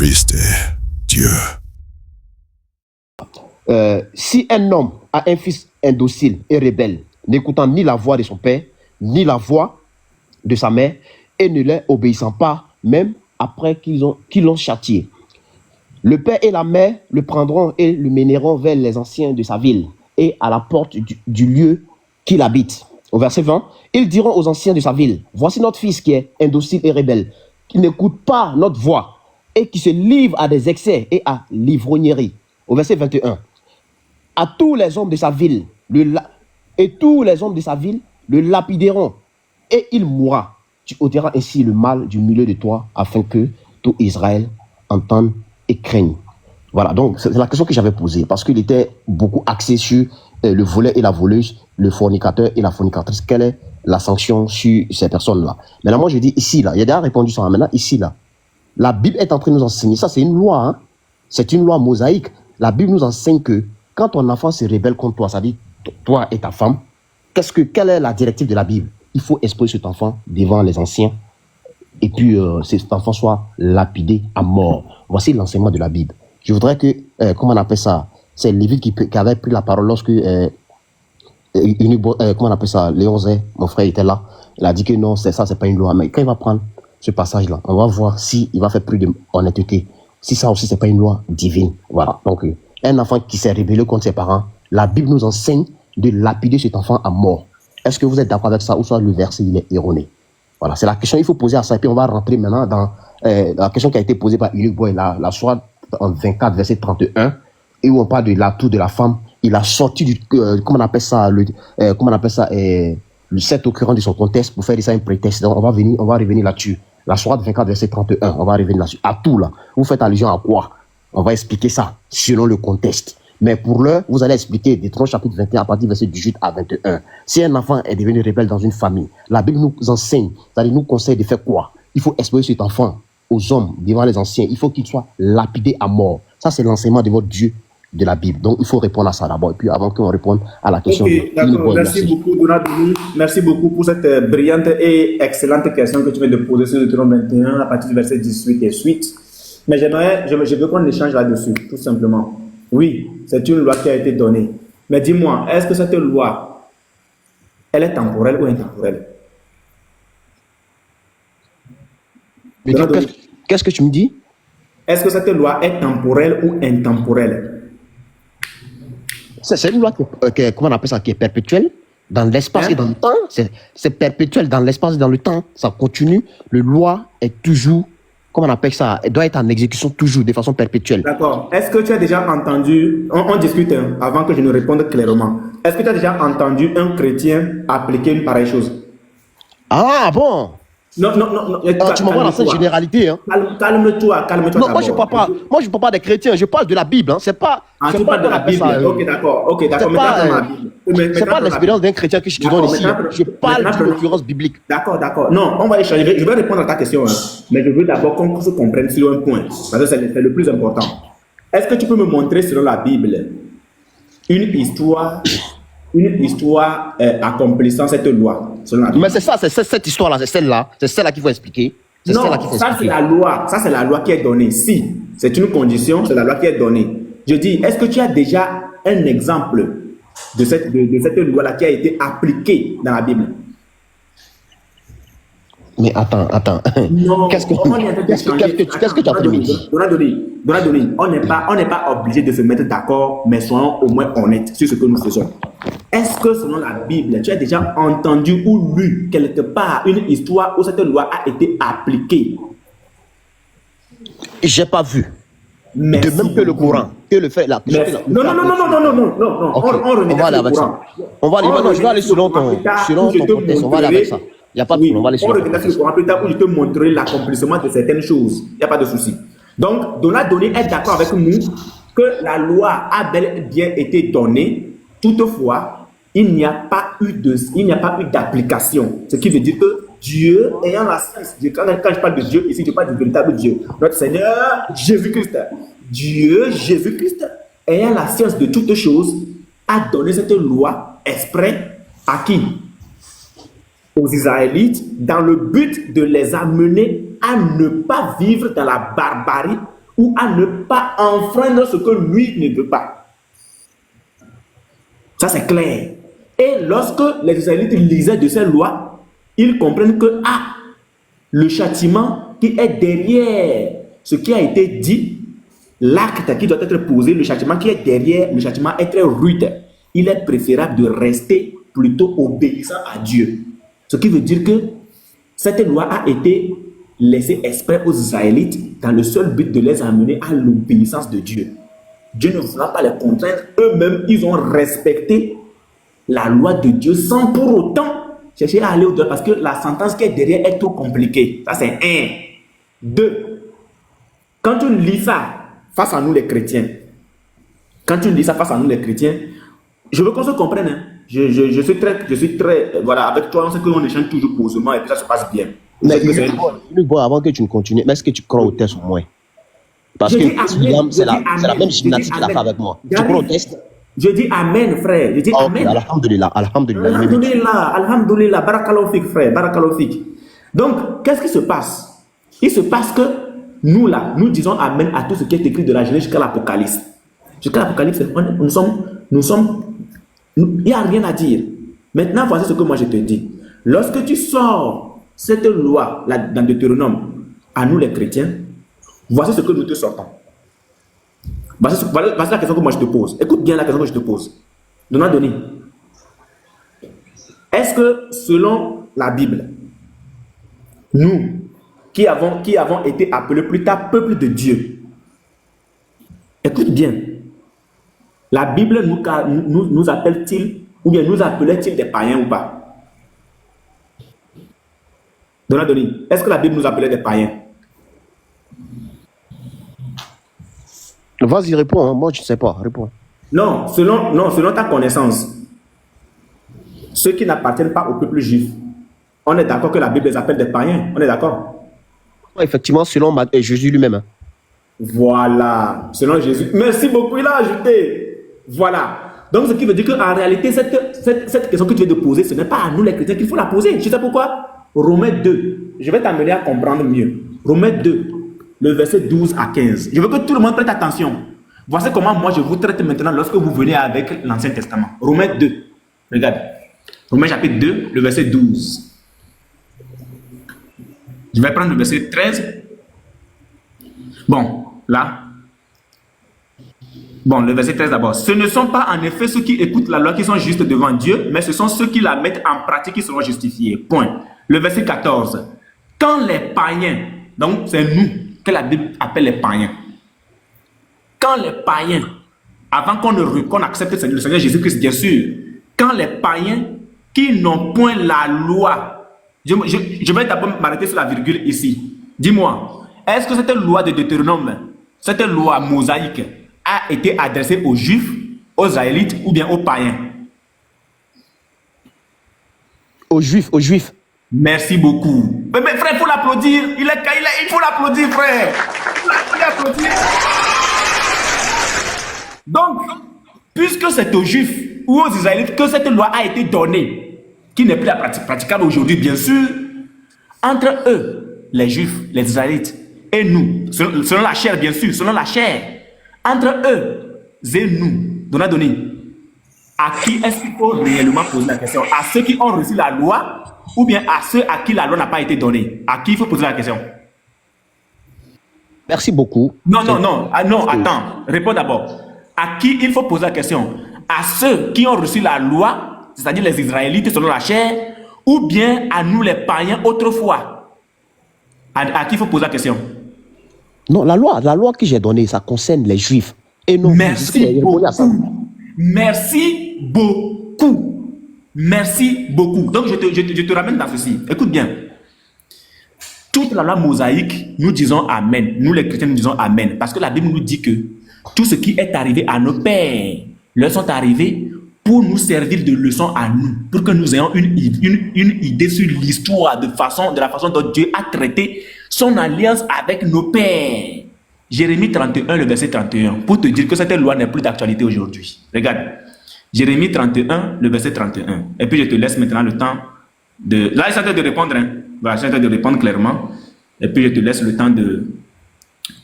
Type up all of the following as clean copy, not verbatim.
Christ est Dieu. Si un homme a un fils indocile et rebelle, n'écoutant ni la voix de son père, ni la voix de sa mère, et ne leur obéissant pas, même après qu'ils l'ont châtié, le père et la mère le prendront et le mèneront vers les anciens de sa ville et à la porte du lieu qu'il habite. Au verset 20, ils diront aux anciens de sa ville, voici notre fils qui est indocile et rebelle, qui n'écoute pas notre voix et qui se livre à des excès et à l'ivrognerie. Au verset 21, à tous les hommes de sa ville, tous les hommes de sa ville le lapideront et il mourra. Tu ôteras ainsi le mal du milieu de toi afin que tout Israël entende et craigne. Voilà, donc c'est la question que j'avais posée parce qu'il était beaucoup axé sur le voleur et la voleuse, le fornicateur et la fornicatrice. Quelle est la sanction sur ces personnes-là? Maintenant, moi je dis ici, là, il y a déjà répondu ça. Maintenant, ici, là, la Bible est en train de nous enseigner, ça c'est une loi, hein? C'est une loi mosaïque. La Bible nous enseigne que quand ton enfant se rebelle contre toi, ça dit toi et ta femme, quelle est la directive de la Bible? Il faut exposer cet enfant devant les anciens et puis cet enfant soit lapidé à mort. Voici l'enseignement de la Bible. Je voudrais que, comment on appelle ça? C'est Lévite qui avait pris la parole lorsque, comment on appelle ça? Léon Zé, mon frère était là. Il a dit que non, c'est ça, c'est pas une loi. Mais quand il va prendre ce passage-là, on va voir s'il va faire plus d'honnêteté. Si ça aussi, c'est pas une loi divine. Voilà. Donc, un enfant qui s'est rébellé contre ses parents, la Bible nous enseigne de lapider cet enfant à mort. Est-ce que vous êtes d'accord avec ça ou soit le verset il est erroné? Voilà, c'est la question qu'il faut poser à ça. Et puis on va rentrer maintenant dans la question qui a été posée par Unique Boy, la sourate en 24, verset 31, et où on parle de l'atout de la femme. Il a sorti du, comment on appelle ça, le 7 occurrence de son contexte pour faire de ça un prétexte. Donc on va revenir là-dessus. La sourate 24, verset 31, on va revenir là-dessus. Atout là, vous faites allusion à quoi? On va expliquer ça selon le contexte. Mais pour l'heure, vous allez expliquer Deutéronome chapitre 21 à partir du verset 18 à 21. Si un enfant est devenu rebelle dans une famille, la Bible nous enseigne, c'est-à-dire nous conseille de faire quoi? Il faut exposer cet enfant aux hommes, devant les anciens. Il faut qu'il soit lapidé à mort. Ça, c'est l'enseignement de votre Dieu de la Bible. Donc, il faut répondre à ça d'abord. Et puis, avant qu'on réponde à la question. Ok, d'accord. Merci beaucoup, Donadoni. Merci beaucoup pour cette brillante et excellente question que tu viens de poser sur Deutéronome 21 à partir du verset 18 et suite. Mais je veux qu'on échange là-dessus, tout simplement. Oui, c'est une loi qui a été donnée. Mais dis-moi, est-ce que cette loi, elle est temporelle ou intemporelle? Mais qu'est-ce que tu me dis? Est-ce que cette loi est temporelle ou intemporelle? C'est une loi comment on appelle ça, qui est perpétuelle dans l'espace et dans le temps. C'est perpétuel dans l'espace et dans le temps. Ça continue. Le loi est toujours, comment on appelle ça, elle doit être en exécution toujours, de façon perpétuelle. D'accord. Est-ce que tu as déjà entendu, on discute avant que je ne réponde clairement, est-ce que tu as déjà entendu un chrétien appliquer une pareille chose? Ah bon? Non. Tu m'envoies dans cette généralité. Hein. Calme-toi. Non, moi je ne parle pas des chrétiens, je parle de la Bible. Hein. C'est pas. Ah, tu parles de la Bible. Ça, ok, d'accord. C'est pas l'expérience d'un chrétien que je te donne ici. Je parle d'une occurrence biblique. D'accord. Non, on va échanger. Je vais répondre à ta question. Hein. Mais je veux d'abord qu'on se comprenne sur un point. Parce que c'est le plus important. Est-ce que tu peux me montrer selon la Bible une histoire accomplissant cette loi? Mais c'est ça, c'est cette histoire-là, c'est celle-là qu'il faut expliquer. Non, ça c'est la loi. Ça c'est la loi qui est donnée. Si c'est une condition, c'est la loi qui est donnée. Je dis, est-ce que tu as déjà un exemple de cette loi-là qui a été appliquée dans la Bible? Mais attends. Non. Qu'est-ce que tu as pris? Donadoni, on n'est pas obligé de se mettre d'accord, mais soyons au moins honnêtes sur ce que nous faisons. Est-ce que selon la Bible, tu as déjà entendu ou lu quelque part une histoire où cette loi a été appliquée? J'ai pas vu. Merci. De même que le Coran, que le fait la. Non. Okay. On va aller avec ça. Je vais aller selon ton contexte. On va aller avec ça. Il n'y a pas de problème. On va aller sur le Coran plus tard où je te montrerai l'accomplissement de certaines choses. Il n'y a pas de souci. Donc, Donadoni est d'accord avec nous que la loi a bel et bien été donnée. Toutefois, il n'y a pas eu d'application. Ce qui veut dire que Dieu ayant la science, quand je parle de Dieu ici, je parle du véritable Dieu, notre Seigneur Jésus-Christ. Dieu Jésus-Christ ayant la science de toutes choses a donné cette loi exprès à qui? Aux Israélites, dans le but de les amener à ne pas vivre dans la barbarie ou à ne pas enfreindre ce que lui ne veut pas. Ça, c'est clair. Et lorsque les Israélites lisaient de ces lois, ils comprennent que le châtiment qui est derrière ce qui a été dit, l'acte qui doit être posé, le châtiment qui est derrière, le châtiment est très rude. Il est préférable de rester plutôt obéissant à Dieu. Ce qui veut dire que cette loi a été laissée exprès aux Israélites dans le seul but de les amener à l'obéissance de Dieu. Dieu ne voulant pas les contraindre, eux-mêmes, ils ont respecté la loi de Dieu sans pour autant chercher à aller au-delà parce que la sentence qui est derrière est trop compliquée. Ça, c'est un. Deux, quand tu lis ça face à nous les chrétiens, je veux qu'on se comprenne. Hein. Je suis très, voilà, avec toi, on sait qu'on échange toujours posément et puis ça se passe bien. Mais avant que tu ne continues, est-ce que tu crois au test au moins? Parce que c'est la même gymnastique qu'il a fait avec moi. Tu crois au test? Je dis Amen, frère. Je dis Amen. Alhamdulillah, alhamdulillah. Alhamdulillah, barakallahu fik, frère, barakallahu fik. Donc, qu'est-ce qui se passe? Il se passe que nous, là, nous disons Amen à tout ce qui est écrit de la Genèse jusqu'à l'Apocalypse. Jusqu'à l'Apocalypse, nous sommes, il n'y a rien à dire. Maintenant, voici ce que moi je te dis. Lorsque tu sors cette loi là, dans Deutéronome, à nous les chrétiens, voici ce que nous te sortons. Voici la question que moi je te pose. Écoute bien la question que je te pose. Denis, est-ce que selon la Bible, nous qui avons été appelés plus tard peuple de Dieu, écoute bien, la Bible nous appelle-t-il ou bien nous appelait-il des païens ou pas? Denis, est-ce que la Bible nous appelait des païens? Vas-y, réponds. Hein. Moi, je ne sais pas. Réponds. Non, selon ta connaissance, ceux qui n'appartiennent pas au peuple juif, on est d'accord que la Bible les appelle des païens. On est d'accord? Effectivement, selon Jésus lui-même. Hein. Voilà. Selon Jésus. Merci beaucoup, il a ajouté. Voilà. Donc, ce qui veut dire qu'en réalité, cette question que tu viens de poser, ce n'est pas à nous les chrétiens qu'il faut la poser. Tu sais pourquoi? Romains 2. Je vais t'amener à comprendre mieux. Romains 2. Le verset 12 à 15. Je veux que tout le monde prête attention. Voici comment moi je vous traite maintenant lorsque vous venez avec l'Ancien Testament. Romains 2. Regarde. Romains chapitre 2, le verset 12. Je vais prendre le verset 13. Bon, là. Bon, le verset 13 d'abord. Ce ne sont pas en effet ceux qui écoutent la loi qui sont justes devant Dieu, mais ce sont ceux qui la mettent en pratique qui seront justifiés. Point. Le verset 14. Quand les païens, donc c'est nous, que la Bible appelle les païens. Quand les païens, avant qu'on accepte le Seigneur Jésus-Christ, bien sûr, quand les païens qui n'ont point la loi, je vais d'abord m'arrêter sur la virgule ici. Dis-moi, est-ce que cette loi de Deutéronome, cette loi mosaïque, a été adressée aux Juifs, aux Israélites ou bien aux païens? Aux Juifs. Merci beaucoup. Mais frère, il faut l'applaudir. Il faut l'applaudir, frère. Il faut l'applaudir. Donc, puisque c'est aux Juifs ou aux Israélites que cette loi a été donnée, qui n'est plus praticable aujourd'hui, bien sûr, entre eux, les Juifs, les Israélites, et nous, selon la chair, bien sûr, selon la chair, entre eux et nous, Denis, à qui est-ce qu'il faut réellement poser la question? À ceux qui ont reçu la loi ou bien à ceux à qui la loi n'a pas été donnée? À qui il faut poser la question? Merci beaucoup. Non, attends. Réponds d'abord. À qui il faut poser la question? À ceux qui ont reçu la loi, c'est-à-dire les Israélites selon la chair, ou bien à nous les païens autrefois? À qui il faut poser la question? Non, la loi que j'ai donnée, ça concerne les Juifs. Et non, merci beaucoup. Merci beaucoup. Merci beaucoup. Donc, je te ramène dans ceci. Écoute bien. Toute la loi mosaïque, nous disons Amen. Nous, les chrétiens, nous disons Amen. Parce que la Bible nous dit que tout ce qui est arrivé à nos pères leur sont arrivés pour nous servir de leçon à nous. Pour que nous ayons une idée sur l'histoire, de la façon dont Dieu a traité son alliance avec nos pères. Jérémie 31, le verset 31. Pour te dire que cette loi n'est plus d'actualité aujourd'hui. Regarde. Jérémie 31, le verset 31. Et puis je te laisse maintenant le temps de... Là, il s'agit de répondre. Hein. Voilà, il s'agit de répondre clairement. Et puis je te laisse le temps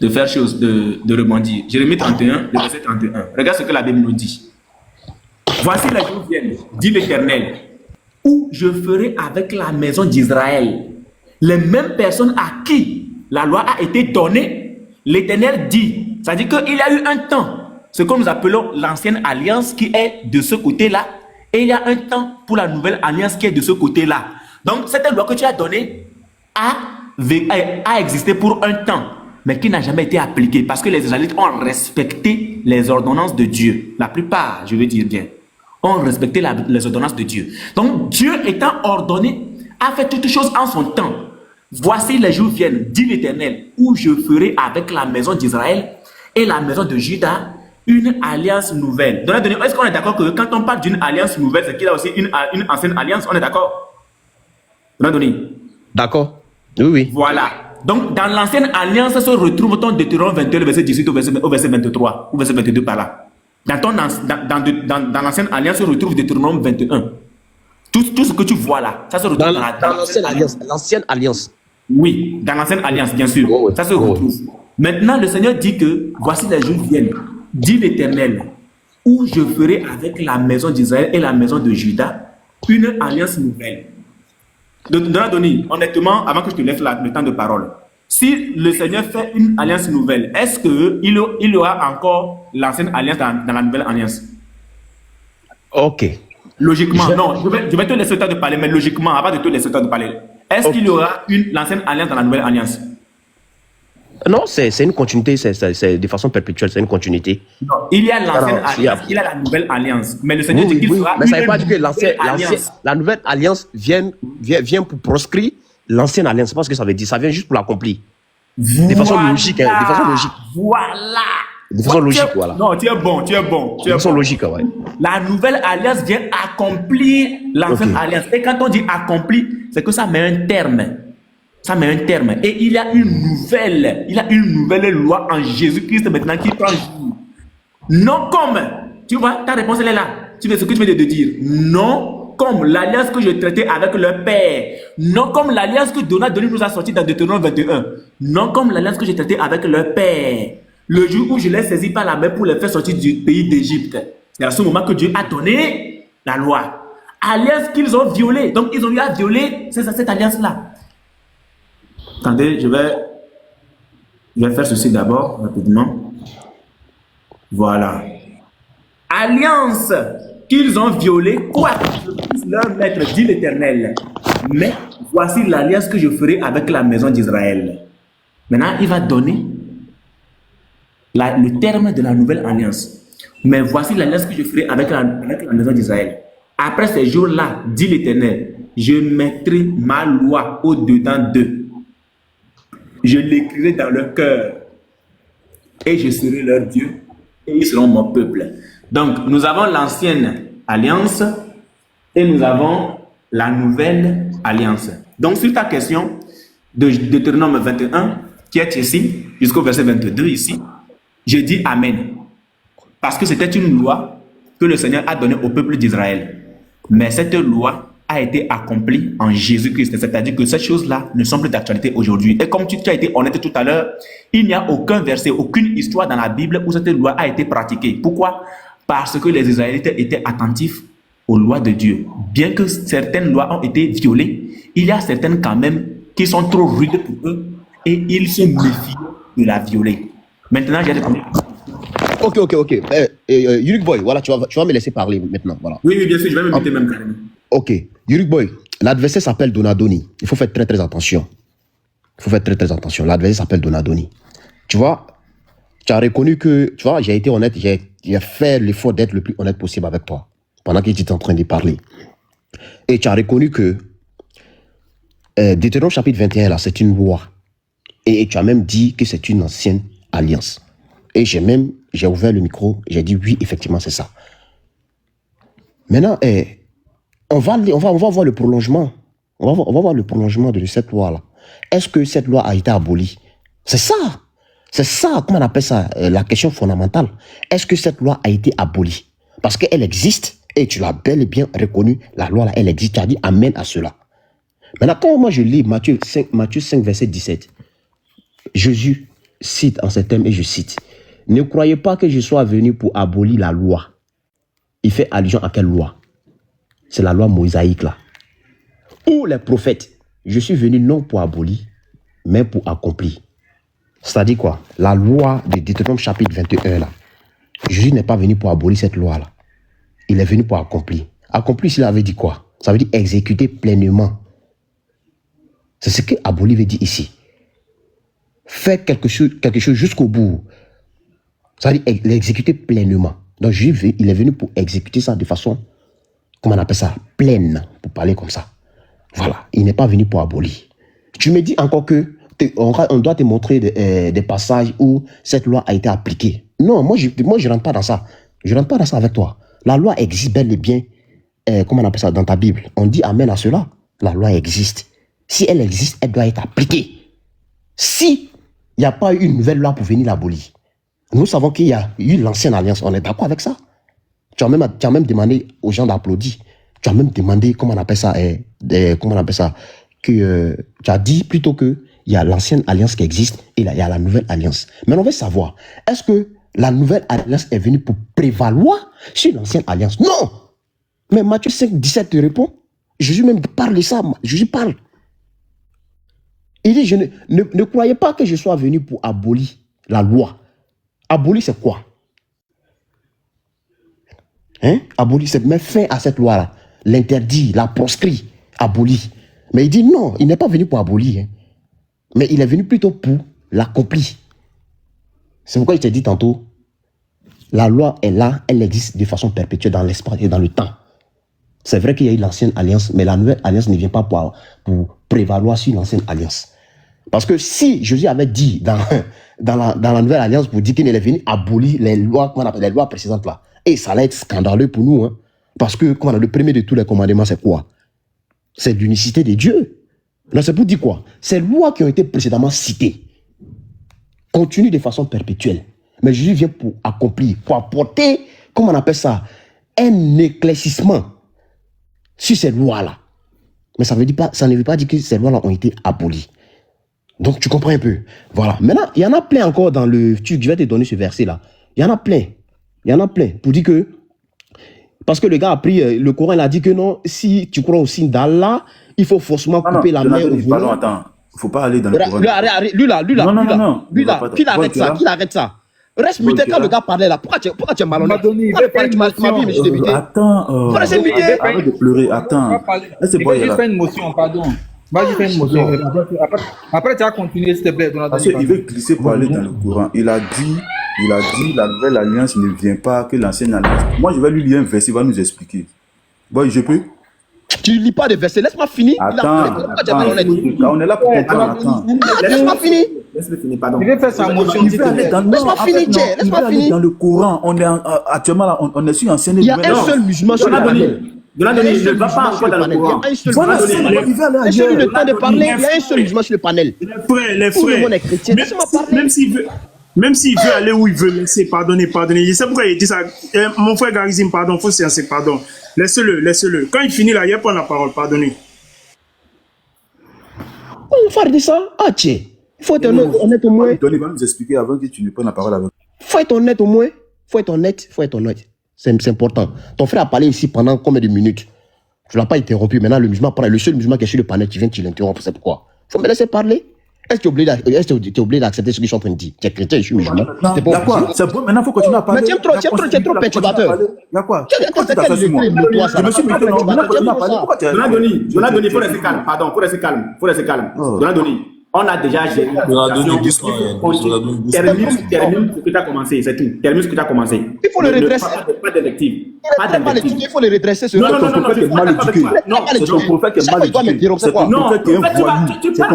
de faire chose, de rebondir. Jérémie 31, le verset 31. Regarde ce que la Bible nous dit. Voici les jours viennent, dit l'Éternel, où je ferai avec la maison d'Israël les mêmes personnes à qui la loi a été donnée. L'Éternel dit, c'est-à-dire qu'il y a eu un temps, ce que nous appelons l'ancienne alliance qui est de ce côté-là, et il y a un temps pour la nouvelle alliance qui est de ce côté-là. Donc, cette loi que tu as donnée a existé pour un temps, mais qui n'a jamais été appliquée parce que les Israélites ont respecté les ordonnances de Dieu. La plupart, je veux dire bien, ont respecté les ordonnances de Dieu. Donc, Dieu étant ordonné, a fait toutes choses en son temps. Voici les jours viennent, dit l'Éternel, où je ferai avec la maison d'Israël et la maison de Juda une alliance nouvelle. Est-ce qu'on est d'accord que quand on parle d'une alliance nouvelle, c'est qu'il y a aussi une ancienne alliance? On est d'accord? D'accord. Oui, oui. Voilà. Donc, dans l'ancienne alliance se retrouve ton Deutéronome 21, verset 18 au verset 23, ou verset 22 par là. Dans l'ancienne alliance se retrouve Deutéronome 21. Tout ce que tu vois là, ça se retrouve dans l'ancienne alliance. L'ancienne alliance. Oui, dans l'ancienne alliance, bien sûr. Oh, oui. Ça se retrouve. Maintenant, le Seigneur dit que voici les jours viennent, dit l'Éternel, où je ferai avec la maison d'Israël et la maison de Juda une alliance nouvelle. Donadoni, honnêtement, avant que je te laisse le temps de parole, si le Seigneur fait une alliance nouvelle, est-ce qu'il y aura encore l'ancienne alliance dans la nouvelle alliance? Ok. Logiquement, non, je vais te laisser le temps de parler, mais logiquement, avant de te laisser le temps de parler, est-ce qu'il y aura l'ancienne alliance dans la nouvelle alliance? Non, c'est une continuité, c'est de façon perpétuelle, c'est une continuité. Non, il y a l'ancienne alliance, il y a la nouvelle alliance. Mais le Seigneur dit qu'il fera mais ça ne veut pas dire que la nouvelle alliance vient pour proscrire l'ancienne alliance. C'est pas ce que ça veut dire. Ça vient juste pour l'accomplir. De façon logique. Hein, de façon logique. Voilà. De façon logique, voilà. Non, tu es bon. De façon logique, ouais. La nouvelle alliance vient accomplir l'ancienne alliance. Et quand on dit accomplir, c'est que ça met un terme. Ça met un terme. Et il y a une nouvelle loi en Jésus-Christ maintenant qui prend jour. Non comme, tu vois, ta réponse elle est là. Tu veux ce que tu veux de dire. Non comme l'alliance que je traitais avec le Père. Non comme l'alliance que Donald nous a sorti dans Deutéronome 21. Non comme l'alliance que j'ai traitée avec le Père. Le jour où je les saisis par la main pour les faire sortir du pays d'Égypte. C'est à ce moment que Dieu a donné la loi. Alliance qu'ils ont violée. Donc ils ont eu à violer cette alliance-là. Attendez, je vais faire ceci d'abord, rapidement. Voilà. Alliance qu'ils ont violée, quoi que je puisse leur mettre, dit l'Éternel. Mais voici l'alliance que je ferai avec la maison d'Israël. Maintenant, il va donner le terme de la nouvelle alliance. Mais voici l'alliance que je ferai avec la maison d'Israël. Après ces jours-là, dit l'Éternel, je mettrai ma loi au-dedans d'eux. Je l'écrirai dans leur cœur et je serai leur Dieu et ils seront mon peuple. Donc, nous avons l'ancienne alliance et nous avons la nouvelle alliance. Donc, sur ta question de Deutéronome 21, qui est ici, jusqu'au verset 22 ici, je dis Amen. Parce que c'était une loi que le Seigneur a donnée au peuple d'Israël. Mais cette loi a été accompli en Jésus-Christ. C'est-à-dire que ces choses-là ne sont plus d'actualité aujourd'hui. Et comme tu as été honnête tout à l'heure, il n'y a aucun verset, aucune histoire dans la Bible où cette loi a été pratiquée. Pourquoi? Parce que les Israélites étaient attentifs aux lois de Dieu. Bien que certaines lois ont été violées, il y a certaines quand même qui sont trop rudes pour eux et ils se méfient de la violer. Maintenant, j'ai répondu. Ok. Yurik Boy, voilà, tu vas me laisser parler maintenant. Voilà. Oui, bien sûr, je vais me mettre même carrément. Ok, Yurik Boy, l'adversaire s'appelle Donadoni. Il faut faire très attention. L'adversaire s'appelle Donadoni. Tu vois, tu as reconnu que, tu vois, j'ai été honnête, j'ai fait l'effort d'être le plus honnête possible avec toi pendant que tu étais en train de parler. Et tu as reconnu que Deutéronome chapitre 21, là, c'est une loi. Et tu as même dit que c'est une ancienne alliance. Et j'ai ouvert le micro, j'ai dit oui, effectivement, c'est ça. Maintenant, on va voir le prolongement. On va voir le prolongement de cette loi-là. Est-ce que cette loi a été abolie? C'est ça, comment on appelle ça, la question fondamentale. Est-ce que cette loi a été abolie? Parce qu'elle existe, et tu l'as bel et bien reconnu, la loi là, elle existe, tu as dit amen à cela. Maintenant, quand moi je lis Matthieu 5, verset 17, Jésus cite en ces termes, et je cite, « Ne croyez pas que je sois venu pour abolir la loi. » Il fait allusion à quelle loi? C'est la loi mosaïque là. Ou les prophètes. Je suis venu non pour abolir, mais pour accomplir. C'est-à-dire quoi? La loi de Deutéronome chapitre 21 là. Jésus n'est pas venu pour abolir cette loi là. Il est venu pour accomplir. Accomplir, s'il avait dit quoi? Ça veut dire exécuter pleinement. C'est ce que abolir veut dire ici. Faire quelque chose jusqu'au bout. Ça veut dire l'exécuter pleinement. Donc Jésus, il est venu pour exécuter ça de façon, comment on appelle ça, pleine, pour parler comme ça. Voilà, il n'est pas venu pour abolir. Tu me dis encore que on doit te montrer des passages où cette loi a été appliquée. Non, moi je ne rentre pas dans ça. Je ne rentre pas dans ça avec toi. La loi existe bel et bien, comment on appelle ça, dans ta Bible. On dit amen à cela. La loi existe. Si elle existe, elle doit être appliquée. Si il n'y a pas eu une nouvelle loi pour venir l'abolir, nous savons qu'il y a eu l'ancienne alliance. On est d'accord avec ça? Tu as même demandé aux gens d'applaudir. Tu as même demandé, comment on appelle ça, que tu as dit plutôt que il y a l'ancienne alliance qui existe et il y a la nouvelle alliance. Mais on veut savoir, est-ce que la nouvelle alliance est venue pour prévaloir sur l'ancienne alliance? Non! Mais Matthieu 5, 17 te répond. Jésus même parle de ça. Jésus parle. Il dit, ne croyez pas que je sois venu pour abolir la loi. Abolir, c'est quoi? Hein? Abolir, c'est mettre fin à cette loi-là. L'interdit, la proscrit, abolir. Mais il dit non, il n'est pas venu pour abolir. Hein. Mais il est venu plutôt pour l'accomplir. C'est pourquoi je t'ai dit tantôt, la loi est là, elle existe de façon perpétuelle dans l'espace et dans le temps. C'est vrai qu'il y a eu l'ancienne alliance, mais la nouvelle alliance ne vient pas pour prévaloir sur l'ancienne alliance. Parce que si Jésus avait dit dans la nouvelle alliance pour dire qu'il est venu abolir les lois, comment on appelle, les lois précédentes là, et ça allait être scandaleux pour nous, hein, parce que le premier de tous les commandements, c'est quoi? C'est l'unicité de Dieu. Non, c'est pour dire quoi? Ces lois qui ont été précédemment citées continuent de façon perpétuelle. Mais Jésus vient pour accomplir, pour apporter, comment on appelle ça, un éclaircissement sur ces lois-là. Mais ça ne veut pas dire que ces lois-là ont été abolies. Donc, tu comprends un peu. Voilà. Maintenant, il y en a plein encore dans le... Je vais te donner ce verset-là. Il y en a plein. Il y en a plein. Pour dire que... Parce que le gars a pris... Le Coran, il a dit que non, si tu crois au signe d'Allah, il faut forcément couper la main au pardon, attends. Il ne faut pas aller dans le Coran. Lui là. Qu'il arrête ça. Reste muté quand le gars parlait là. Pourquoi tu es malhonnête? Tu m'as vu, mais je t'ai muté. Attends. Arrête de pleurer. Attends. Je vais faire une motion, pardon. Vas-y, fais une motion. Après, tu as continué, s'il te plaît. Parce qu'il veut glisser pour aller dans le courant. Il a dit, la nouvelle alliance ne vient pas que l'ancienne alliance. Moi, je vais lui lire un verset, il va nous expliquer. Bon, je peux? Tu ne lis pas de versets, laisse-moi finir. Attends, on est là pour comprendre. Laisse-moi finir. Laisse-le finir, pardon. Il veut faire sa motion. Laisse-moi finir, laisse-moi finir. Dans le courant, on est actuellement là, on est sur ancienne. Il y a un seul musulman sur le panel. Donne-lui, ne va pas encore dans le courant. Laisse-lui le temps de parler, il y a un seul musulman sur le panel. Les Tout le frères, monde est chrétien, laisse-moi parler. même s'il veut aller où il veut, laisser, pardonnez. Je sais pourquoi il dit ça. Mon frère Garizim, pardon, faut séancer, pardon. Laisse-le. Quand il finit là, il prend la parole, pardonnez. On va dire ça. Ah, tiens. Il faut être honnête au moins. Il va nous expliquer avant que tu ne prennes la parole avec. Il faut être honnête au moins. Faut être honnête. C'est important. Ton frère a parlé ici pendant combien de minutes? Tu ne l'as pas interrompu. Maintenant, le musulman parle. Le seul musulman qui est sur le panel, tu viens, tu l'interromps. C'est pourquoi? Il faut me laisser parler. Est-ce que tu es obligé d'accepter ce que je suis en train de dire? Tu es chrétien, je suis musulman. C'est bon. C'est bon, maintenant il faut continuer à parler. Mais tu es trop perturbateur. Il y a quoi? Je me suis mis maintenant, continue à parler. Pourquoi tu es... Donadoni, il faut rester calme. Pardon, faut rester calme. Donadoni, on a déjà géré. Termine ce que tu as commencé, c'est tout. Termine ce que tu as commencé. Il faut le redresser. Pas d'invective. Il faut le redresser. Non, ton prophète est mal éduqué. C'est ton prophète qui est mal éduqué. C'est ton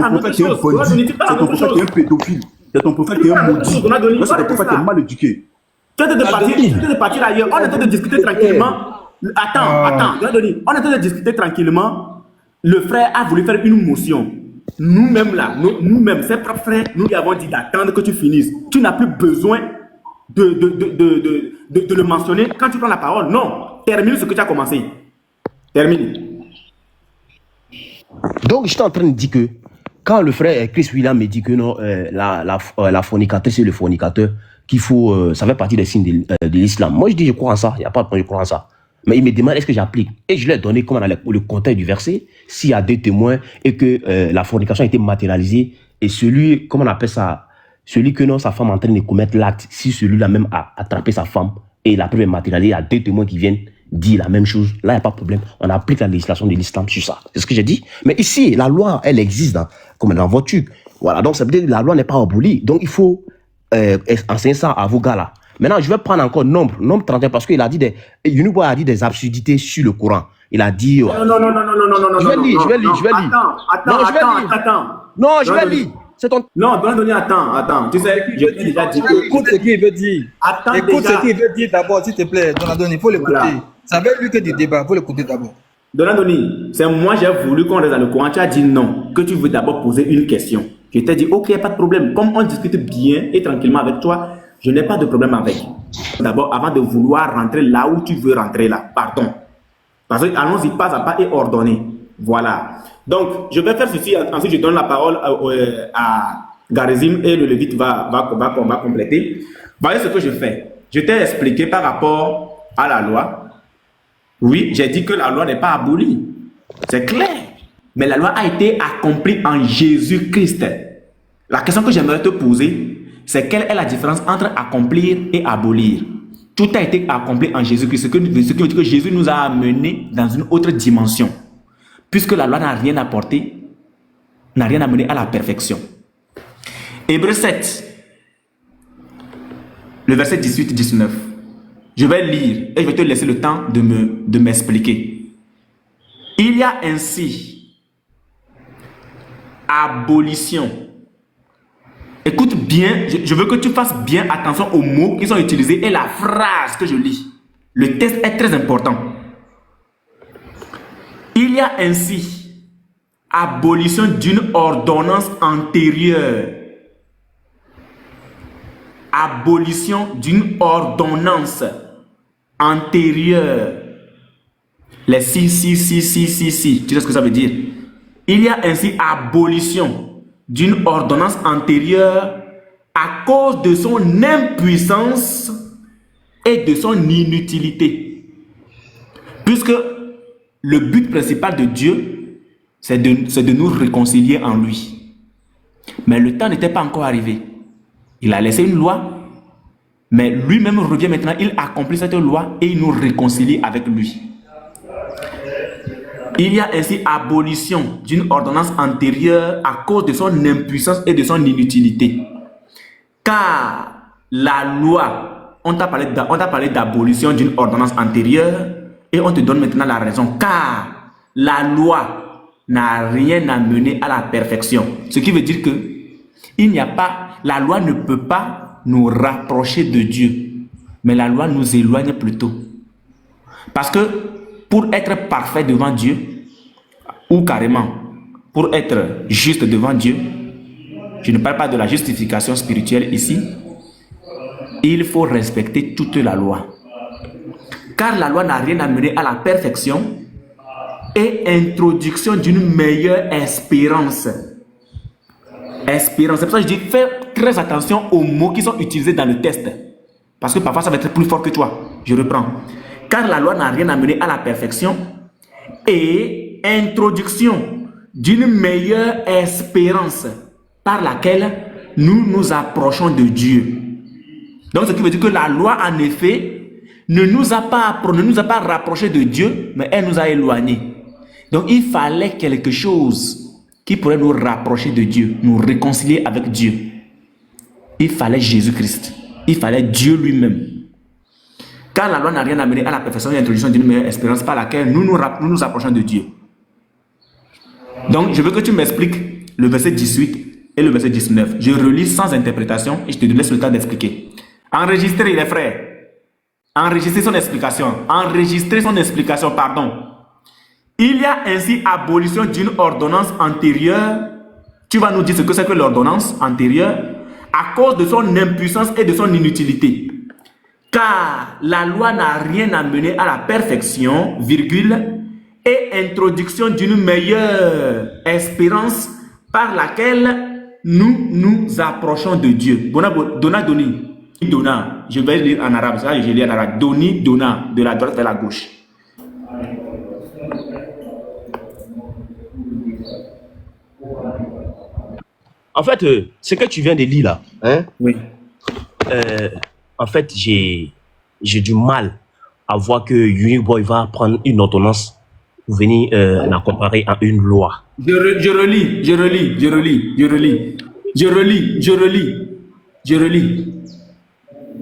prophète qui est un voyou. C'est ton prophète qui est un bandit. C'est ton prophète qui est un pédophile. C'est ton prophète qui est un maudit. C'est ton prophète qui est mal éduqué. Tu es de partir ailleurs. On est en train de discuter tranquillement. Attends. On est en train de discuter tranquillement. Le frère a voulu faire une motion. Nous-mêmes là, ses propres frères, nous lui avons dit d'attendre que tu finisses. Tu n'as plus besoin de le mentionner quand tu prends la parole. Non, termine ce que tu as commencé. Termine. Donc, je suis en train de dire que quand le frère Chris William me dit que non, la fornicateur, c'est le fornicateur, qu'il faut, ça fait partie des signes de l'islam. Moi, je dis, je crois en ça. Il n'y a pas de problème, je crois en ça. Mais il me demande, est-ce que j'applique? Et je lui ai donné, comme le contexte du verset, s'il y a des témoins et que la fornication a été matérialisée, et celui, comment on appelle ça, celui que non, sa femme est en train de commettre l'acte, si celui-là même a attrapé sa femme, et la preuve est matérialisée, il y a deux témoins qui viennent dire la même chose, là, il n'y a pas de problème. On applique la législation de l'islam sur ça. C'est ce que j'ai dit. Mais ici, la loi, elle existe comme dans votre truc. Voilà, donc ça veut dire que la loi n'est pas abolie. Donc il faut enseigner ça à vos gars là. Maintenant, je vais prendre encore nombre 31 parce qu'il a dit Yunubo a dit des absurdités sur le Coran. Il a dit. Non. Je vais lire. Non, je vais lire. C'est ton. Non, attends. Tu sais, je t'ai déjà dit. Écoute ce qu'il veut dire. Écoute ce qu'il veut dire d'abord, s'il te plaît. Donadoni, il faut l'écouter. Voilà. Ça veut lui que du débat, il faut l'écouter d'abord. Donadoni, c'est moi j'ai voulu qu'on reste dans le Coran. Tu as dit non, que tu veux d'abord poser une question. Je t'ai dit, ok, pas de problème. Comme on discute bien et tranquillement avec toi, je n'ai pas de problème avec. D'abord, avant de vouloir rentrer là où tu veux rentrer là, pardon. Parce que allons-y pas à pas et ordonné. Voilà. Donc, je vais faire ceci. Ensuite, je donne la parole à Garizim et le Lévite va compléter. Voyez ce que je fais. Je t'ai expliqué par rapport à la loi. Oui, j'ai dit que la loi n'est pas abolie. C'est clair. Mais la loi a été accomplie en Jésus-Christ. La question que j'aimerais te poser, c'est quelle est la différence entre accomplir et abolir? Tout a été accompli en Jésus-Christ. Ce qui veut dire que Jésus nous a amenés dans une autre dimension. Puisque la loi n'a rien apporté, n'a rien amené à la perfection. Hébreux 7, le verset 18-19. Je vais lire et je vais te laisser le temps de m'expliquer. Il y a ainsi abolition. Écoute bien, je veux que tu fasses bien attention aux mots qui sont utilisés et la phrase que je lis. Le texte est très important. Il y a ainsi abolition d'une ordonnance antérieure. Abolition d'une ordonnance antérieure. Les si. Tu sais ce que ça veut dire? Il y a ainsi abolition d'une ordonnance antérieure à cause de son impuissance et de son inutilité. Puisque le but principal de Dieu, c'est de nous réconcilier en lui. Mais le temps n'était pas encore arrivé. Il a laissé une loi, mais lui-même revient maintenant, il accomplit cette loi et il nous réconcilie avec lui. Il y a ainsi abolition d'une ordonnance antérieure à cause de son impuissance et de son inutilité. Car la loi, on t'a parlé d'abolition d'une ordonnance antérieure et on te donne maintenant la raison. Car la loi n'a rien amené à la perfection. Ce qui veut dire que la loi ne peut pas nous rapprocher de Dieu, mais la loi nous éloigne plutôt. Parce que pour être parfait devant Dieu, ou carrément pour être juste devant Dieu, je ne parle pas de la justification spirituelle ici, il faut respecter toute la loi. Car la loi n'a rien amené à la perfection et introduction d'une meilleure espérance. Espérance. C'est pour ça que je dis, fais très attention aux mots qui sont utilisés dans le texte. Parce que parfois, ça va être plus fort que toi. Je reprends. Car la loi n'a rien amené à la perfection et introduction d'une meilleure espérance par laquelle nous nous approchons de Dieu. Donc, ce qui veut dire que la loi, en effet, ne nous a pas rapprochés de Dieu, mais elle nous a éloignés. Donc, il fallait quelque chose qui pourrait nous rapprocher de Dieu, nous réconcilier avec Dieu. Il fallait Jésus-Christ. Il fallait Dieu lui-même. Car la loi n'a rien amené à la perfection et l'introduction d'une meilleure espérance par laquelle nous nous approchons de Dieu. Donc, je veux que tu m'expliques le verset 18 et le verset 19. Je relis sans interprétation et je te laisse le temps d'expliquer. Enregistrer les frères. Enregistrer son explication. Pardon. Il y a ainsi abolition d'une ordonnance antérieure. Tu vas nous dire ce que c'est que l'ordonnance antérieure à cause de son impuissance et de son inutilité. Car la loi n'a rien amené à la perfection, virgule, et introduction d'une meilleure espérance par laquelle nous nous approchons de Dieu. Dona, doni. Dona. Je vais lire en arabe. Ça, je lis en arabe. Doni, dona. De la droite vers la gauche. En fait, ce que tu viens de lire là, hein, Oui. en fait, j'ai du mal à voir que Unique Boy va prendre une ordonnance pour venir la comparer à une loi. Je relis.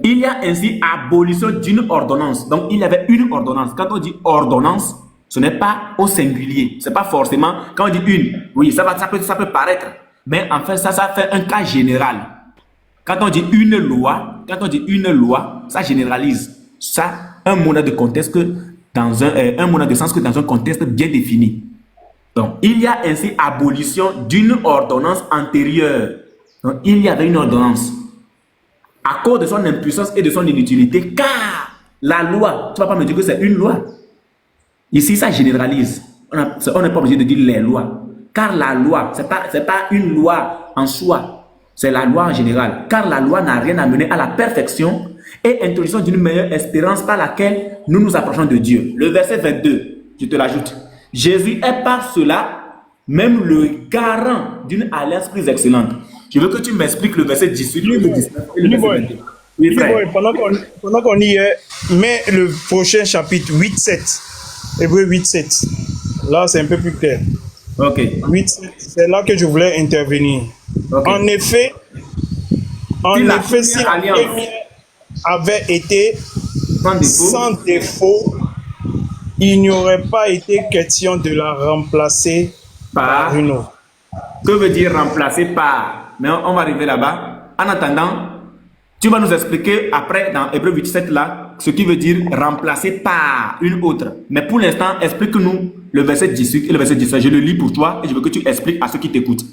Il y a ainsi abolition d'une ordonnance. Donc, il y avait une ordonnance. Quand on dit ordonnance, ce n'est pas au singulier. Ce n'est pas forcément, quand on dit une, oui, ça peut paraître. Mais en fait, ça fait un cas général. Quand on dit une loi, ça généralise. Ça, un monade de contexte dans un monade de sens que dans un contexte bien défini. Donc, il y a ainsi abolition d'une ordonnance antérieure. Donc, il y avait une ordonnance. À cause de son impuissance et de son inutilité, car la loi, tu ne vas pas me dire que c'est une loi. Ici, ça généralise. On n'est pas obligé de dire les lois. Car la loi, ce n'est pas une loi en soi. C'est la loi en général. Car la loi n'a rien amené à la perfection et introduction d'une meilleure espérance par laquelle nous nous approchons de Dieu. Le verset 22, je te l'ajoute. Jésus est par cela même le garant d'une alliance plus excellente. Je veux que tu m'expliques le verset 18, le 19 et le verset 22. Oui, frère. Pendant qu'on y est, mets le prochain chapitre 8-7. Hébreu 8-7. Là, c'est un peu plus clair. Ok. 8-7, c'est là que je voulais intervenir. Okay. En effet, si la première avait été sans défaut, il n'y aurait pas été question de la remplacer par une autre. Que veut dire remplacer par? Mais on va arriver là-bas. En attendant, tu vas nous expliquer après dans Hébreu 8.7 là, ce qui veut dire remplacer par une autre. Mais pour l'instant, explique-nous le verset 18 et le verset 17. Je le lis pour toi et je veux que tu expliques à ceux qui t'écoutent.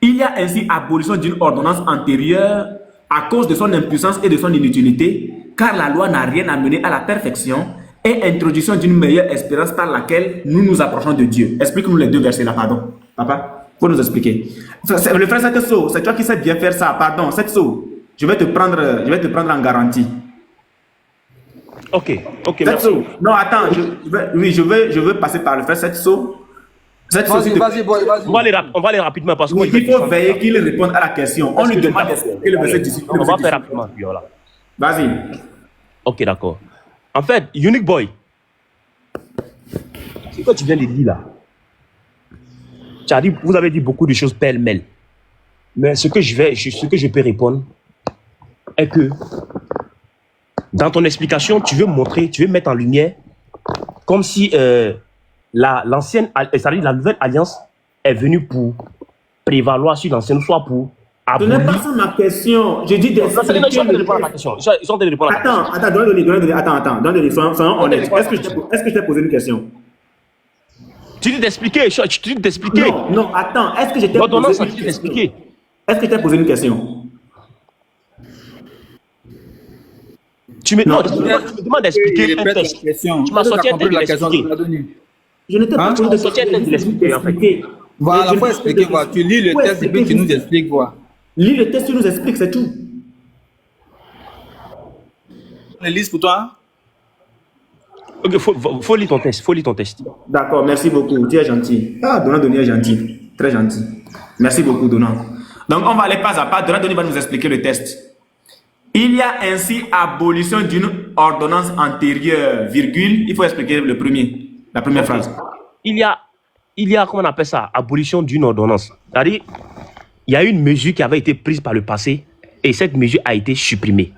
Il y a ainsi abolition d'une ordonnance antérieure à cause de son impuissance et de son inutilité, car la loi n'a rien amené à la perfection, et introduction d'une meilleure espérance par laquelle nous nous approchons de Dieu. Explique-nous les deux versets là, pardon. Papa, faut nous expliquer. Le frère Setso, c'est toi qui sais bien faire ça, pardon. Setso, je vais te prendre en garantie. Ok, merci. Non, attends, je veux passer par le frère Setso. Vas-y. On va aller rapidement parce qu'il faut veiller qu'il réponde à la question. On lui demande d'expliquer le verset 18. On va faire rapidement. Voilà. Vas-y. Ok, d'accord. En fait, Unique Boy, c'est quoi tu viens de dire là? Vous avez dit beaucoup de choses pêle-mêle. Mais ce que je peux répondre est que dans ton explication, tu veux mettre en lumière comme si l'ancienne, c'est-à-dire la nouvelle alliance est venue pour prévaloir sur l'ancienne, soit pour abolir. Ce n'est pas ça ma question. Je dis des... Ils sont en train de répondre à ma question. Attends, donne-le, soyons honnêtes. Est-ce que je t'ai posé une question? Tu dis d'expliquer. Non, attends, est-ce que je t'ai posé une question? Tu me demandes d'expliquer un texte. Tu m'as sorti un texte de l'expliquer. Je ne t'ai pas posé de sortir un texte de l'expliquer, en fait. Voilà, il faut expliquer quoi. Tu lis le texte et puis tu nous expliques quoi. Lis le texte, tu nous expliques, c'est tout. On le lise pour toi. Ok, faut lire ton texte. D'accord, merci beaucoup. Tu es gentil. Ah, Donald est gentil. Très gentil. Merci beaucoup, Donald. Donc, on va aller pas à pas. Donald va nous expliquer le texte. Il y a ainsi abolition d'une ordonnance antérieure, virgule. Il faut expliquer la première phrase. Il y a, comment on appelle ça, abolition d'une ordonnance. C'est-à-dire, il y a une mesure qui avait été prise par le passé et cette mesure a été supprimée,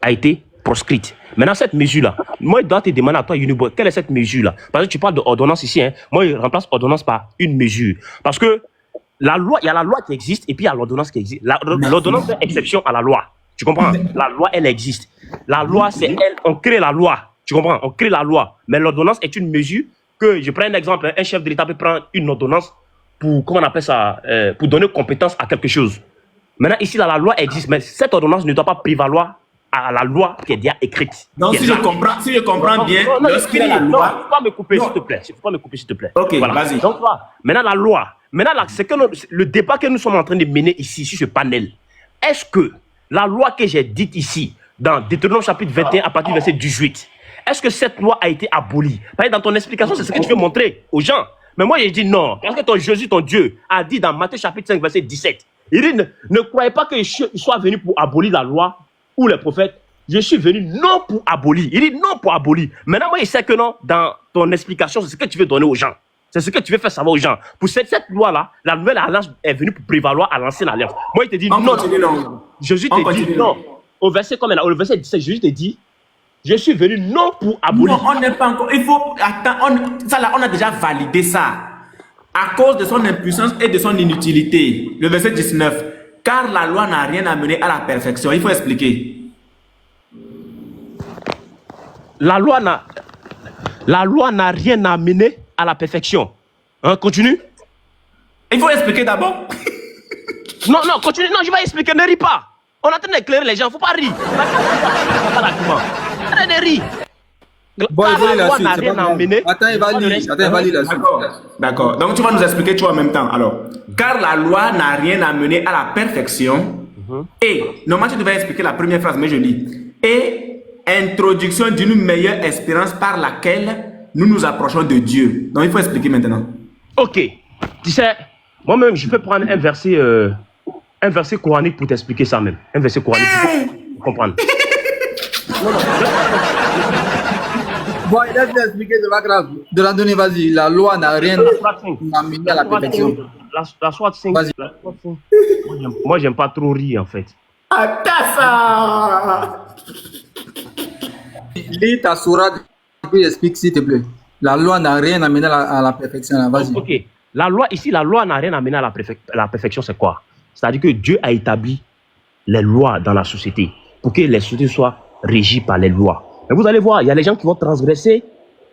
a été proscrite. Maintenant, cette mesure-là, moi, je dois te demander à toi, Uniboy, quelle est cette mesure-là? Parce que tu parles d'ordonnance ici, hein. Moi, je remplace ordonnance par une mesure. Parce que la loi, il y a la loi qui existe et puis il y a l'ordonnance qui existe. L'ordonnance fait exception à la loi. Tu comprends? La loi, elle existe. La loi, c'est elle, on crée la loi. Tu comprends? On crée la loi. Mais l'ordonnance est une mesure que, je prends un exemple, un chef de l'État peut prendre une ordonnance pour, comment on appelle ça, pour donner compétence à quelque chose. Maintenant, ici, là, la loi existe, mais cette ordonnance ne doit pas prévaloir à la loi qui est déjà écrite. Donc, si je comprends bien, lorsqu'il y a la loi... Non, il ne faut pas me couper, s'il te plaît. Il ne faut pas me couper, s'il te plaît. Ok, voilà. vas-y. Donc, maintenant, la loi. Maintenant, c'est que le débat que nous sommes en train de mener ici, sur ce panel, est-ce que la loi que j'ai dite ici, dans Deutéronome chapitre 21, à partir du verset 18, est-ce que cette loi a été abolie? Parce que dans ton explication, c'est ce que tu veux montrer aux gens. Mais moi, j'ai dit non. Parce que ton Jésus, ton Dieu, a dit dans Matthieu chapitre 5, verset 17, il dit ne croyez pas que je sois venu pour abolir la loi ou les prophètes. Je suis venu non pour abolir. Il dit non pour abolir. Maintenant, moi, je sais que non, dans ton explication, c'est ce que tu veux donner aux gens. C'est ce que tu veux faire savoir aux gens. Pour cette loi-là, la nouvelle alliance est venue pour prévaloir à l'ancienne alliance. Moi, il te dit non. Jésus te dit non. Au verset 17, Jésus te dit, je suis venu non pour abolir. Non, on n'est pas encore. Il faut. Attends, ça là, on a déjà validé ça. À cause de son impuissance et de son inutilité. Le verset 19. Car la loi n'a rien amené à la perfection. Il faut expliquer. La loi n'a rien amené à la perfection. Hein, continue. Il faut expliquer d'abord. Non, continue. Non, je vais expliquer. Ne ris pas. On est en train d'éclairer les gens. Il ne faut pas rire. Arrête de rire. Bon, la loi n'a rien amené. Attends, il va lire la suite. D'accord. Donc, tu vas nous expliquer, tu vois, en même temps. Alors, car la loi n'a rien amené à la perfection. Et, normalement, tu devais expliquer la première phrase, mais je lis. Et, introduction d'une meilleure espérance par laquelle nous nous approchons de Dieu. Donc, il faut expliquer maintenant. Ok. Tu sais, moi-même, je peux prendre un verset coranique pour t'expliquer ça même. Un verset coranique pour comprendre. Bon, il a déjà expliqué, c'est pas grave. De la donner, vas-y. La loi n'a rien amené à la perfection. La sourate 5. Moi, j'aime pas trop rire, en fait. Attends ça. Lis ta sourate, puis explique, s'il te plaît. La loi n'a rien amené à la perfection. Vas-y. Ok. La loi n'a rien amené à la perfection, c'est quoi? C'est-à-dire que Dieu a établi les lois dans la société pour que les sociétés soient régies par les lois. Mais vous allez voir, il y a les gens qui vont transgresser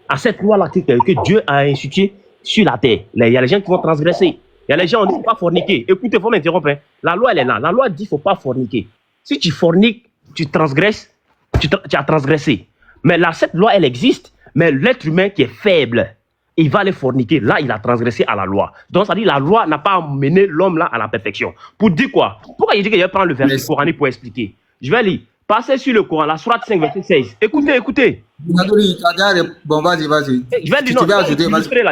à cette loi-là que Dieu a instituée sur la terre. Il y a les gens qui vont transgresser. Il y a les gens qui ne faut pas forniquer. Écoutez, il faut m'interrompre. Hein. La loi, elle est là. La loi dit qu'il ne faut pas forniquer. Si tu forniques, tu transgresses, tu as transgressé. Mais là, cette loi, elle existe. Mais l'être humain qui est faible, il va aller forniquer. Là, il a transgressé à la loi. Donc, ça dit la loi n'a pas amené l'homme là à la perfection. Pour dire quoi? Pourquoi il dit qu'il va prendre le verset coranique pour expliquer? Je vais lire. Passez sur le Coran, la sourate 5, verset 16. Écoutez. Bon, vas-y. Je vais lire,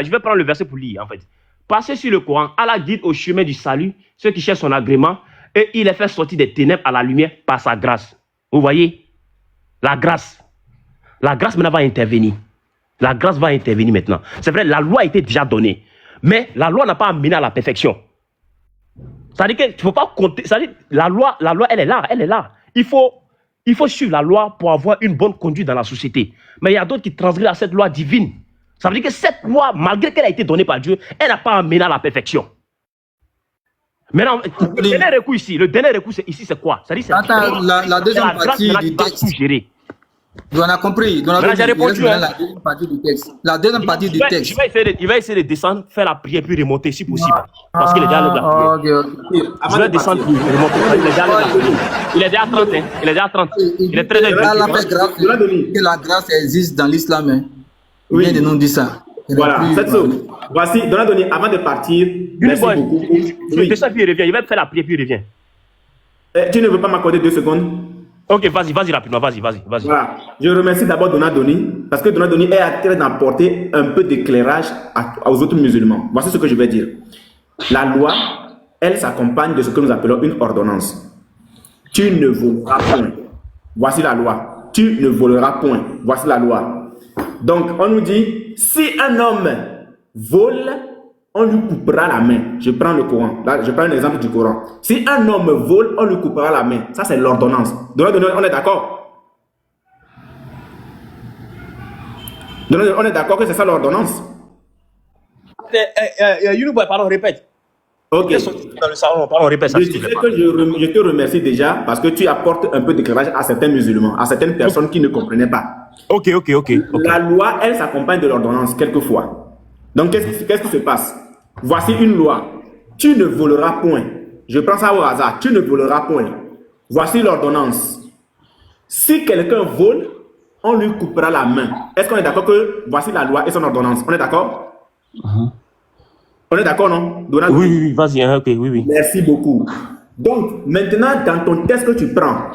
je vais prendre le verset pour lire, en fait. Passez sur le Coran. Allah guide au chemin du salut ceux qui cherchent son agrément et il les fait sortir des ténèbres à la lumière par sa grâce. Vous voyez? La grâce maintenant va intervenir. La grâce va intervenir maintenant. C'est vrai, la loi a été déjà donnée. Mais la loi n'a pas amené à la perfection. C'est-à-dire qu'il ne faut pas compter. C'est-à-dire la loi, elle est là. Il faut suivre la loi pour avoir une bonne conduite dans la société. Mais il y a d'autres qui transgressent à cette loi divine. Ça veut dire que cette loi, malgré qu'elle a été donnée par Dieu, elle n'a pas amené à la perfection. Maintenant, le dernier recours ici, c'est quoi? Attends, la deuxième partie du texte. On a compris. J'ai répondu. La deuxième partie du texte. Il va essayer de descendre, faire la prière, puis remonter si possible. Parce qu'il est déjà là. Je vais descendre, puis remonter. Il est déjà à 30. Il est déjà à 30. Il est très que la grâce existe dans l'islam. Hein. Oui. Bien de nous dire ça. Voilà, voici, Donadoni, avant de partir, merci beaucoup. Il revient. Il va faire la prière, puis il revient. Tu ne veux pas m'accorder 2 secondes? Ok, vas-y rapidement, vas-y. Voilà. Je remercie d'abord Donadoni, parce que Donadoni est en train d'apporter un peu d'éclairage aux autres musulmans. Voici ce que je vais dire. La loi, elle s'accompagne de ce que nous appelons une ordonnance. Tu ne voleras point. Voici la loi. Tu ne voleras point. Voici la loi. Donc, on nous dit, si un homme vole, on lui coupera la main. Je prends le Coran. Là, je prends un exemple du Coran. Si un homme vole, on lui coupera la main. Ça, c'est l'ordonnance. On est d'accord? On est d'accord que c'est ça l'ordonnance? Younuboy, pardon, répète. Ok. Dans le salon, pardon, répète ça. Je te remercie déjà parce que tu apportes un peu d'éclairage à certains musulmans, à certaines personnes qui ne comprenaient pas. Ok. La loi, elle s'accompagne de l'ordonnance quelquefois. Donc, qu'est-ce qui se passe? Voici une loi. Tu ne voleras point. Je prends ça au hasard. Tu ne voleras point. Voici l'ordonnance. Si quelqu'un vole, on lui coupera la main. Est-ce qu'on est d'accord que voici la loi et son ordonnance? On est d'accord? On est d'accord, non? Donald? Oui, vas-y, hein, ok, oui. Merci beaucoup. Donc, maintenant, dans ton test que tu prends,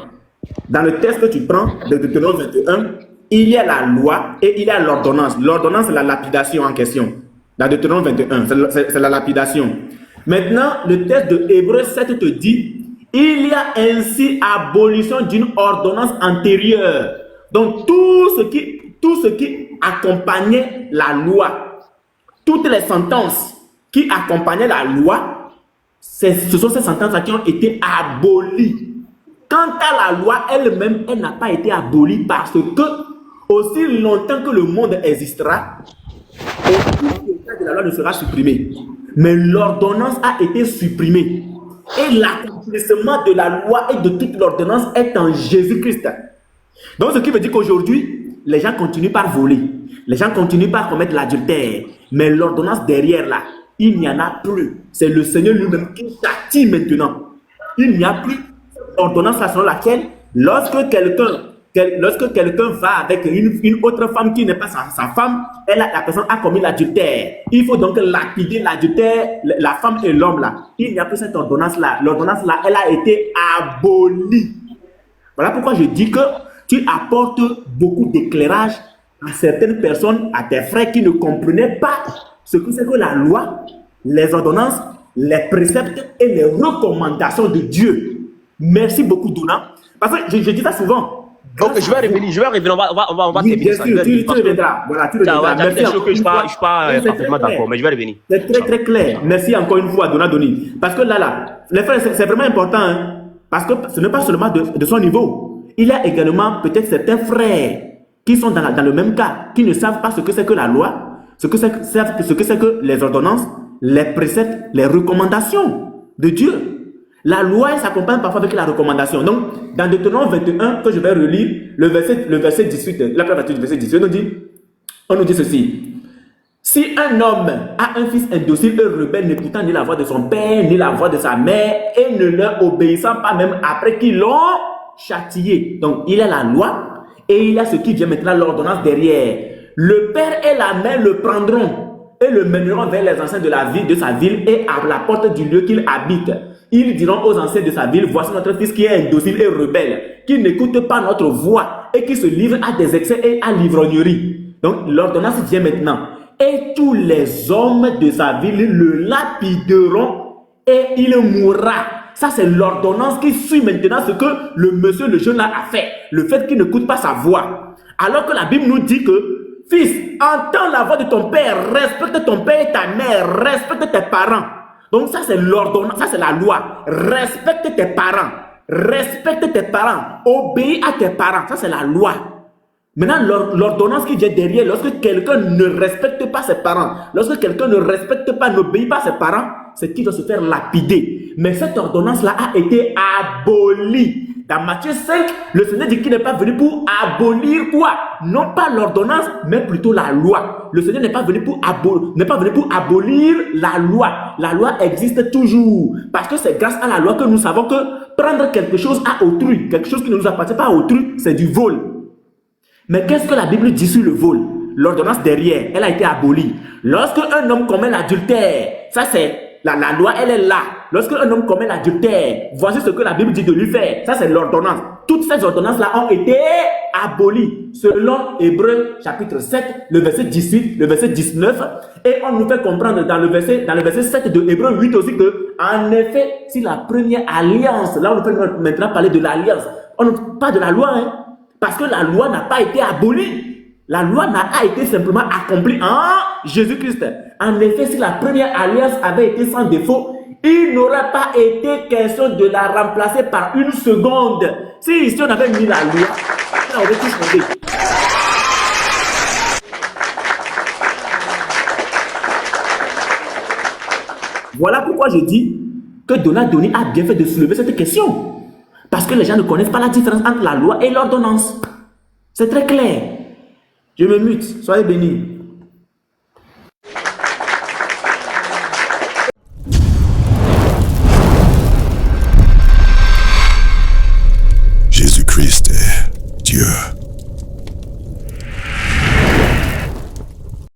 dans le test que tu prends de Deutéronome 21, il y a la loi et il y a l'ordonnance. L'ordonnance, c'est la lapidation en question. Dans Deutéronome 21, c'est la lapidation. Maintenant, le test de Hébreux 7 te dit, il y a ainsi abolition d'une ordonnance antérieure. Donc, tout ce qui accompagnait la loi, toutes les sentences qui accompagnaient la loi, ce sont ces sentences qui ont été abolies. Quant à la loi elle-même, elle n'a pas été abolie parce que aussi longtemps que le monde existera, aucun de la loi ne sera supprimé. Mais l'ordonnance a été supprimée. Et l'accomplissement de la loi et de toute l'ordonnance est en Jésus-Christ. Donc, ce qui veut dire qu'aujourd'hui, les gens continuent par voler. Les gens continuent par commettre l'adultère. Mais l'ordonnance derrière là, il n'y en a plus. C'est le Seigneur lui-même qui châtie maintenant. Il n'y a plus d'ordonnance selon laquelle, lorsque quelqu'un va avec une autre femme qui n'est pas sa femme, la personne a commis l'adultère. Il faut donc lapider l'adultère, la femme et l'homme là. Il n'y a plus cette ordonnance-là. L'ordonnance-là, elle a été abolie. Voilà pourquoi je dis que tu apportes beaucoup d'éclairage à certaines personnes, à tes frères qui ne comprenaient pas ce que c'est que la loi, les ordonnances, les préceptes et les recommandations de Dieu. Merci beaucoup, Donna. Parce que je dis ça souvent. Donc, je vais revenir, on va Oui, terminer bien ça. sûr, tu reviendras. Voilà, tu reviendras. Merci. Je ne suis pas parfaitement d'accord, mais je vais revenir. C'est très, très clair. Merci encore une fois, Donna Doni. Parce que là, les frères, c'est vraiment important. Hein? Parce que ce n'est pas seulement de son niveau. Il y a également peut-être certains frères qui sont dans le même cas, qui ne savent pas ce que c'est que la loi, ce que c'est que les ordonnances, les préceptes, les recommandations de Dieu. La loi s'accompagne parfois avec la recommandation. Donc, dans Deutéronome 21, que je vais relire, le verset 18, la partie du verset 18, on nous dit ceci. Si un homme a un fils indocile et rebelle, n'écoutant ni la voix de son père, ni la voix de sa mère, et ne leur obéissant pas même après qu'ils l'ont châtié. Donc, il y a la loi et il y a ce qui vient maintenant, l'ordonnance derrière. Le père et la mère le prendront et le mèneront vers les anciens de sa ville et à la porte du lieu qu'il habite. Ils diront aux anciens de sa ville, voici notre fils qui est indocile et rebelle, qui n'écoute pas notre voix et qui se livre à des excès et à l'ivrognerie. Donc, l'ordonnance vient maintenant. Et tous les hommes de sa ville le lapideront et il mourra. Ça, c'est l'ordonnance qui suit maintenant ce que le jeune là a fait. Le fait qu'il n'écoute pas sa voix. Alors que la Bible nous dit que, fils, entends la voix de ton père, respecte ton père et ta mère, respecte tes parents. Donc ça, c'est l'ordonnance, ça, c'est la loi. Respecte tes parents. Respecte tes parents. Obéis à tes parents. Ça, c'est la loi. Maintenant, l'ordonnance qui vient derrière, lorsque quelqu'un ne respecte pas ses parents, lorsque quelqu'un ne respecte pas, n'obéit pas à ses parents, c'est qu'il doit se faire lapider. Mais cette ordonnance-là a été abolie. Dans Matthieu 5, le Seigneur dit qu'il n'est pas venu pour abolir quoi? Non pas l'ordonnance, mais plutôt la loi. Le Seigneur n'est pas venu pour abolir la loi. La loi existe toujours. Parce que c'est grâce à la loi que nous savons que prendre quelque chose à autrui, quelque chose qui ne nous appartient pas à autrui, c'est du vol. Mais qu'est-ce que la Bible dit sur le vol? L'ordonnance derrière, elle a été abolie. Lorsque un homme commet l'adultère, ça c'est la loi, elle est là. Lorsque un homme commet l'adultère, voici ce que la Bible dit de lui faire. Ça c'est l'ordonnance. Toutes ces ordonnances-là ont été abolies. Selon Hébreux chapitre 7, le verset 18, le verset 19. Et on nous fait comprendre dans le verset 7 de Hébreux 8 aussi que, en effet, si la première alliance, là on nous fait maintenant parler de l'alliance, on ne parle pas de la loi, hein. Parce que la loi n'a pas été abolie. La loi n'a été simplement accomplie en Jésus-Christ. En effet, si la première alliance avait été sans défaut, il n'aurait pas été question de la remplacer par une seconde. Si ici on avait mis la loi, on aurait tout changé. Voilà pourquoi je dis que Donald Doni a bien fait de soulever cette question. Parce que les gens ne connaissent pas la différence entre la loi et l'ordonnance. C'est très clair. Je me mute. Soyez bénis.